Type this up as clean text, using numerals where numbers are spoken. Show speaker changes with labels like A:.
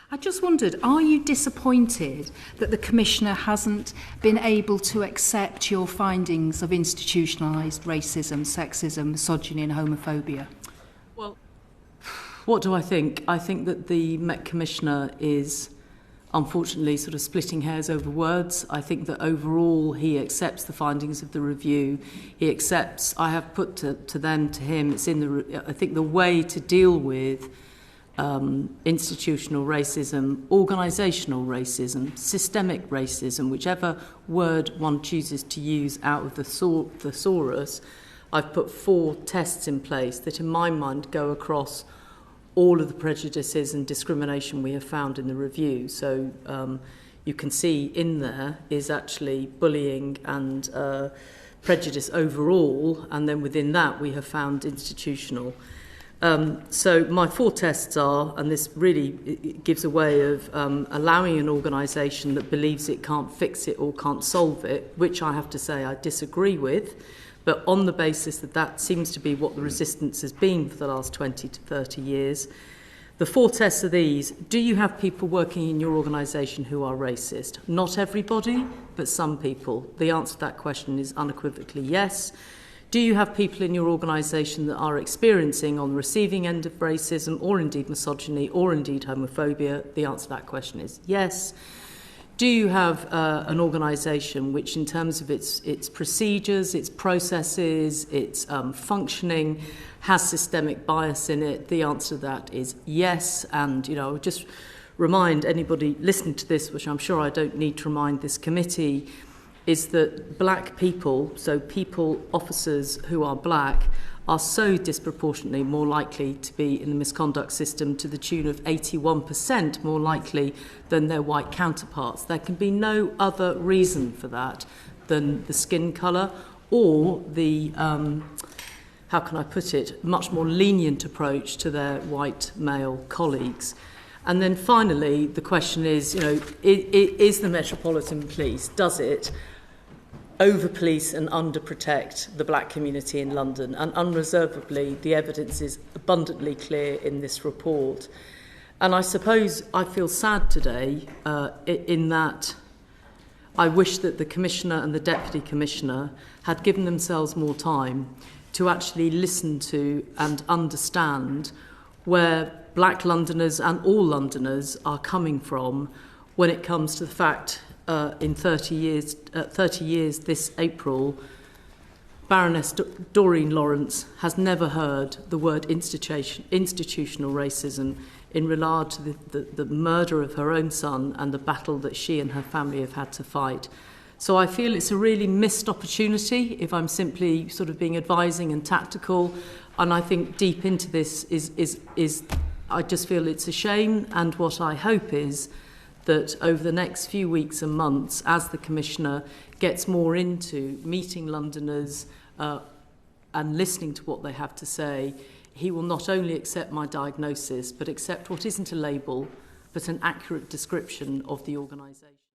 A: I just wondered, are you disappointed that the Commissioner hasn't been able to accept your findings of institutionalised racism, sexism, misogyny and homophobia?
B: Well, what do I think? I think that the Met Commissioner is unfortunately sort of splitting hairs over words. I think that overall he accepts the findings of the review. He accepts, I have put to him, it's in the, I think the way to deal with institutional racism, organisational racism, systemic racism, whichever word one chooses to use out of the thesaurus, I've put 4 tests in place that in my mind go across all of the prejudices and discrimination we have found in the review. So you can see in there is actually bullying and prejudice overall, and then within that we have found institutional. So my 4 tests are, and this really gives a way of allowing an organisation that believes it can't fix it or can't solve it, which I have to say I disagree with, but on the basis that that seems to be what the resistance has been for the last 20 to 30 years. The 4 tests are these. Do you have people working in your organisation who are racist? Not everybody, but some people. The answer to that question is unequivocally yes. Do you have people in your organisation that are experiencing on the receiving end of racism or indeed misogyny or indeed homophobia? The answer to that question is yes. Do you have an organisation which in terms of its procedures, its processes, its functioning has systemic bias in it? The answer to that is yes. And, you know, I would just remind anybody listening to this, which I'm sure I don't need to remind this committee, is that black people, so people, officers who are black, are so disproportionately more likely to be in the misconduct system to the tune of 81% more likely than their white counterparts. There can be no other reason for that than the skin colour or the, how can I put it, much more lenient approach to their white male colleagues. And then finally, the question is, you know, is the Metropolitan Police, does it over-police and under-protect the black community in London? And unreservedly, the evidence is abundantly clear in this report. And I suppose I feel sad today in that I wish that the Commissioner and the Deputy Commissioner had given themselves more time to actually listen to and understand where black Londoners and all Londoners are coming from when it comes to the fact in 30 years this April, Baroness Doreen Lawrence has never heard the word institutional racism in regard to the murder of her own son and the battle that she and her family have had to fight. So I feel it's a really missed opportunity if I'm simply sort of being advising and tactical. And I think deep into this is I just feel it's a shame. And what I hope is that over the next few weeks and months, as the Commissioner gets more into meeting Londoners and listening to what they have to say, he will not only accept my diagnosis, but accept what isn't a label, but an accurate description of the organisation.